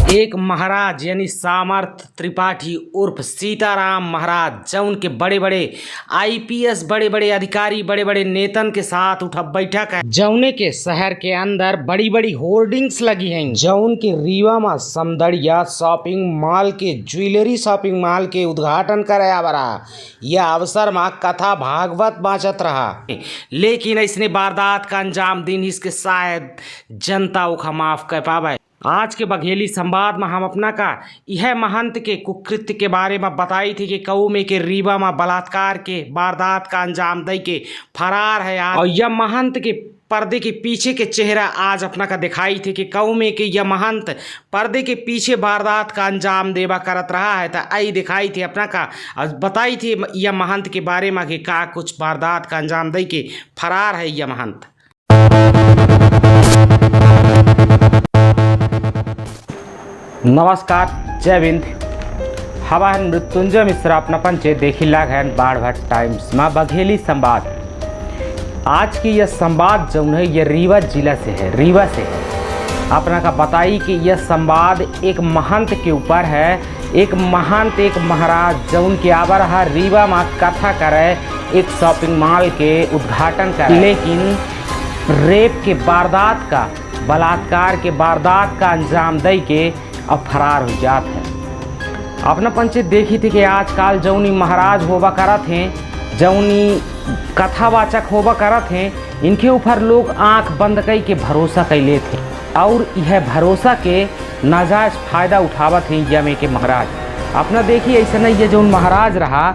एक महाराज यानी सामर्थ त्रिपाठी उर्फ सीताराम महाराज जौन के बड़े बड़े आईपीएस बड़े बड़े अधिकारी बड़े बड़े नेतन के साथ उठा बैठक है। जौने के शहर के अंदर बड़ी बड़ी होर्डिंग्स लगी हैं। जौन के रीवा में समदड़िया शॉपिंग मॉल के ज्वेलरी शॉपिंग मॉल के उद्घाटन कराया बरा। यह अवसर में कथा भागवत बाँचत रहा, लेकिन इसने वारदात का अंजाम दिन इसके शायद जनता उखा माफ कर पावे। आज के बघेली संवाद में हम अपना का यह महंत के कुकृत्य के बारे में बताई थी कि कऊ में के रीवा में बलात्कार के वारदात का अंजाम दे के फरार है आज। और यह महंत के पर्दे के पीछे के चेहरा आज अपना का दिखाई थी कि कऊ में के यह महंत पर्दे के पीछे वारदात का अंजाम देवा करत रहा है। तो आई दिखाई थी अपना का और बताई थी यह महंत के बारे में कि का कुछ वारदात का अंजाम दे के फरार है यह महंत। नमस्कार, जय हिंद। हवा है मृत्युंजय मिश्रा अपना पंचे देखी लाग है बाढ़ टाइम्स में बघेली संवाद। आज की यह संवाद जो है यह रीवा जिला से है, रीवा से है। अपना का बताई कि यह संवाद एक महंत के ऊपर है। एक महंत एक महाराज जौन के आवर है रीवा में कथा करे, एक शॉपिंग मॉल के उद्घाटन करे, लेकिन रेप के वारदात का बलात्कार के वारदात का अंजाम दे के अब फरार हो जात है। अपना पंचे देखी थी कि आजकल जौनी महाराज होवा करत हैं, जौनी कथावाचक होवा करत हैं, इनके ऊपर लोग आंख बंद कई के भरोसा कैले थे और यह भरोसा के नाजायज फायदा उठावत हैं यमे के महाराज। अपना देखिए ऐसा नहीं, ये जौन महाराज रहा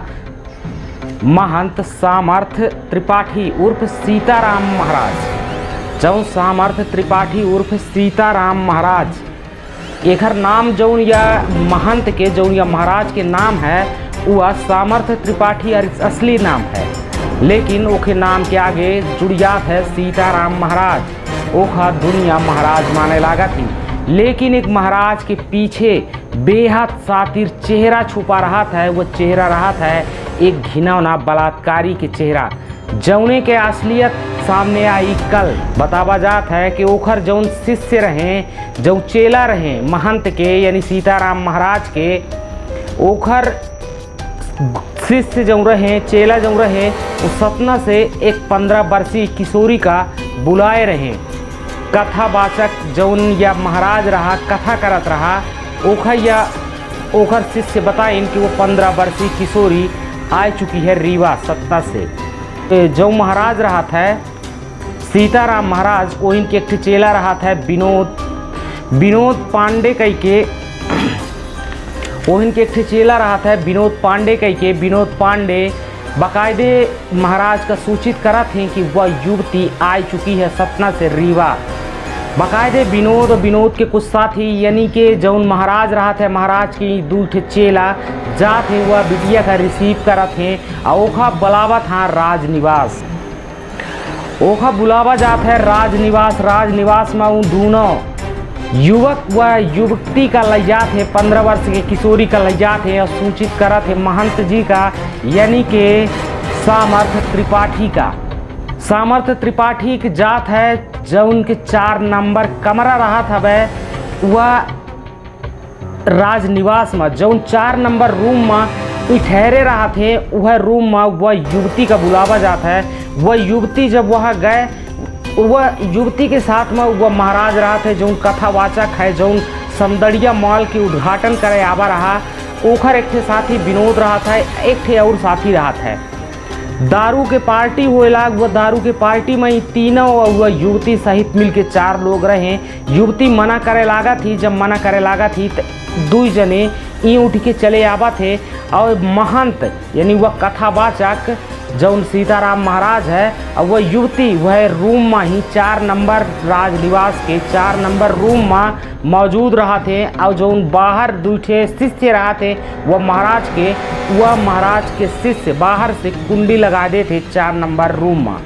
महंत सामर्थ त्रिपाठी उर्फ सीताराम महाराज। जौन सामर्थ त्रिपाठी उर्फ सीताराम महाराज एकर नाम जौन या महंत के जौन या महाराज के नाम है वह सामर्थ त्रिपाठी असली नाम है, लेकिन ओके नाम के आगे जुड़ियात है सीताराम महाराज। ओखा दुनिया महाराज माने लगा थी, लेकिन एक महाराज के पीछे बेहद सातिर चेहरा छुपा रहा था। वो चेहरा रहा था एक घिनौना बलात्कारी के चेहरा, जौने के असलियत सामने आई कल। बतावा जात है कि ओखर जौन शिष्य रहे, जो चेला रहे महंत के यानी सीताराम महाराज के, ओखर शिष्य जो रहे चेला जो रहे उस सपना से एक 15 वर्षीय किशोरी का बुलाए रहे। कथावाचक जौन या महाराज रहा कथा करत रहा, ओखर शिष्य बताइन कि वो 15 वर्षीय किशोरी आ चुकी है रीवा सत्ता से। जो महाराज रहा था सीताराम महाराज, वो इनके एक चेला रहा था विनोद पांडे कई के, वो इनके एक चेला रहा था विनोद पांडे कई के। विनोद पांडे बाकायदे महाराज का सूचित करा थे कि वह युवती आ चुकी है सतना से रीवा। बाकायदे विनोद के कुछ साथी यानी कि जौन महाराज रहा था महाराज की दूठ चेला जा थे वह बिटिया का रिसीव करा थे और ओखा बुलावा था राजनिवास। ओखा बुलावा जात है राजनिवास में उन दोनों युवक व युवती का लज्जा थे 15 वर्ष के किशोरी का लज्जा थे और सूचित करा थे महंत जी का यानी कि सामर्थ त्रिपाठी का। सामर्थ त्रिपाठी की जात है जो उनके 4 नंबर कमरा रहा था वह राजनिवास में जो 4 नंबर रूम में ठहरे रहा थे, वह रूम में वह युवती का बुलावा जाता है। वह युवती जब वहाँ गए, वह युवती के साथ में वह महाराज रहा थे जो कथावाचक है जो समदड़िया मॉल के उद्घाटन करे आवा रहा। ओखर एक थे साथी विनोद रहा था, एक थे और साथी रहा था। दारू के पार्टी होएला, वह दारू के पार्टी में तीनों वह युवती सहित मिलके 4 लोग रहे। युवती मना करे लागा थी, जब मना करे लागा थी तो 2 जने ई उठ के चले आवा थे और महंत यानी वह कथावाचक जौन सीताराम महाराज है और वह युवती वह रूम में ही 4 नंबर राजनिवास के 4 नंबर रूम में मौजूद रहा थे। और जो बाहर दूठे शिष्य रहा थे वह महाराज के शिष्य बाहर से कुंडी लगा दे थे 4 नंबर रूम में।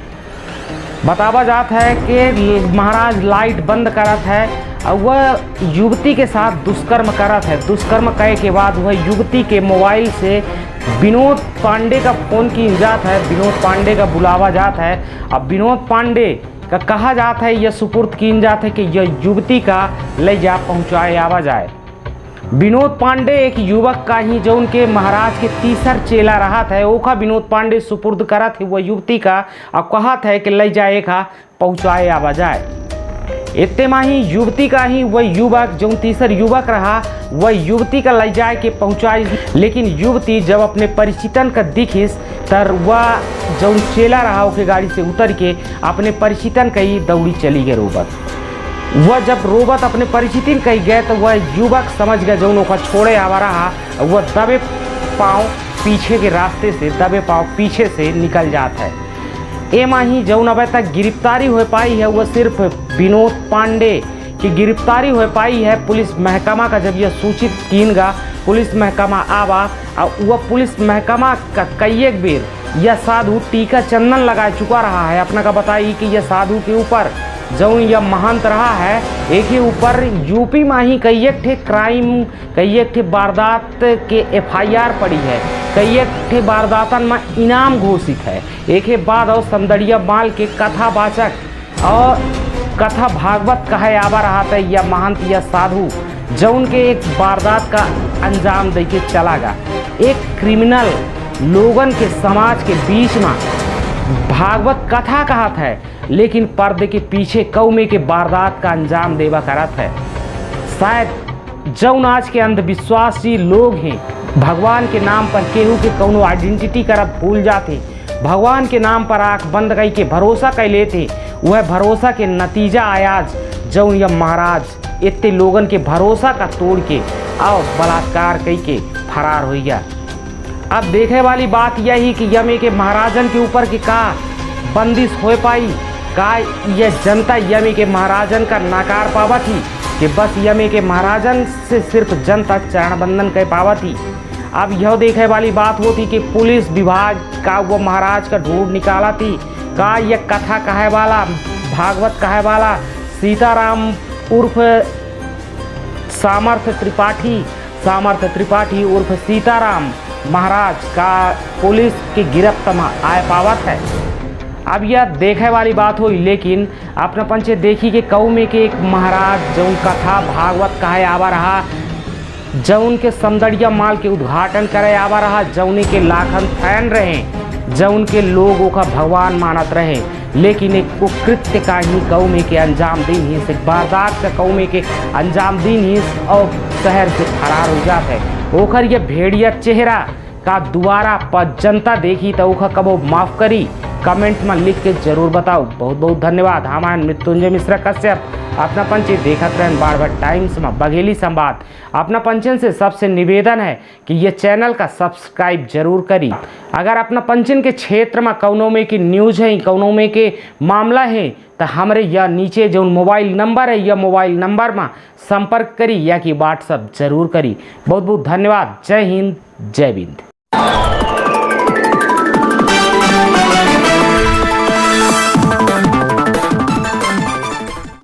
बतावा जाता है कि महाराज लाइट बंद करत है और वह युवती के साथ दुष्कर्म करत है। दुष्कर्म करे के बाद वह युवती के मोबाइल से विनोद पांडे का फ़ोन की जात है, विनोद पांडे का बुलावा जात है। अब विनोद पांडे का कहा जाता है, यह सुपुर्द की जात है कि यह युवती का ले जा पहुँचाए आवा जाए। विनोद पांडे एक युवक का ही जो उनके महाराज के तीसर चेला रहा था, ओखा विनोद पांडे सुपुर्द करा थे वह युवती का और कहा था कि ले जाए खा पहुँचाए आवा जाए। इतने में ही युवती का ही वह युवक जो तीसर युवक रहा वह युवती का ले जाए के पहुँचाई, लेकिन युवती जब अपने परिचितन का दिखिस तर वह जो चेला रहा उसके गाड़ी से उतर के अपने परिचितन का ही दौड़ी चली गई रोबत। वह जब रोबत अपने परिचितिन कही गए तो वह युवक समझ गया जो उनका छोड़े आवा रहा, वह दबे पाँव पीछे के रास्ते से दबे पाँव पीछे से निकल जाता है। एमा ही जो अभी तक गिरफ्तारी हो पाई है वह सिर्फ विनोद पांडे की गिरफ्तारी हो पाई है। पुलिस महकमा का जब यह सूचित कीनगा पुलिस महकमा आवा और वह पुलिस महकमा का कई एक बेर यह साधु टीका चंदन लगा चुका रहा है। अपना का बताइए कि यह साधु के ऊपर जो यह महंत रहा है एक ही ऊपर यूपी में ही कई एक ठे क्राइम कई एक ठे वारदात के FIR पड़ी है, कई एक ठे वारदातन में इनाम घोषित है। एक ही बाद और समदड़िया माल के कथावाचक और कथा भागवत कहे आवा रहा था यह महंत यह साधु जो उनके एक वारदात का अंजाम दे के चला गया। एक क्रिमिनल लोगन के समाज के बीच में भागवत कथा कहत है, लेकिन पर्दे के पीछे कौमे के वारदात का अंजाम देवा करत है। शायद जौन आज के अंधविश्वासी लोग हैं भगवान के नाम पर केहू के कौनो आइडेंटिटी करब भूल जाते, भगवान के नाम पर आँख बंद कई के भरोसा कर लेते, वह भरोसा के नतीजा आयाज जौन यह महाराज इतने लोगन के भरोसा का तोड़ के और बलात्कार कई के फरार हो गया। अब देखने वाली बात यही कि यमे के महाराजन के ऊपर की का बंदिश हो पाई, का यह जनता यमे के महाराजन का नकार पावा थी कि बस यमे के महाराजन से सिर्फ जनता चरण बंदन कर पावा थी। अब यह देखने वाली बात होती कि पुलिस विभाग का वो महाराज का ढूंढ निकाला थी, का यह कथा कहे वाला भागवत कहे वाला सीताराम उर्फ सामर्थ त्रिपाठी उर्फ सीताराम महाराज का पुलिस की गिरफ्त में आए पावत है। अब यह देखने वाली बात हुई, लेकिन अपना पंचे देखी कि कौमे के एक महाराज जौन कथा भागवत कहे आवा रहा, जौन के समदड़िया माल के उद्घाटन करे आवा रहा, जौने के लाखन फैन रहे, जौन के लोगों का भगवान मानत रहे, लेकिन एक कुकृत्य का ही कौमे के अंजाम दिन ही से वारदात का कौमे के अंजाम दिन ही और शहर से फरार हो जाते है। ओखर ये भेड़िया चेहरा का दोबारा पर जनता देखी तो ओखर कबो माफ़ करी, कमेंट में लिख के जरूर बताओ। बहुत बहुत धन्यवाद। हमारे मृत्युंजय मिश्रा कश्यप अपना पंचे देखत रहें बार बार टाइम्स में बघेली संवाद। अपना पंचन से सबसे निवेदन है कि ये चैनल का सब्सक्राइब जरूर करी। अगर अपना पंचन के क्षेत्र में कौनों में की न्यूज है, कौनों में के मामला है, तो हमारे यह नीचे जो मोबाइल नंबर है यह मोबाइल नंबर में संपर्क करी या कि व्हाट्सअप जरूर करी। बहुत बहुत धन्यवाद। जय हिंद, जय बिंद।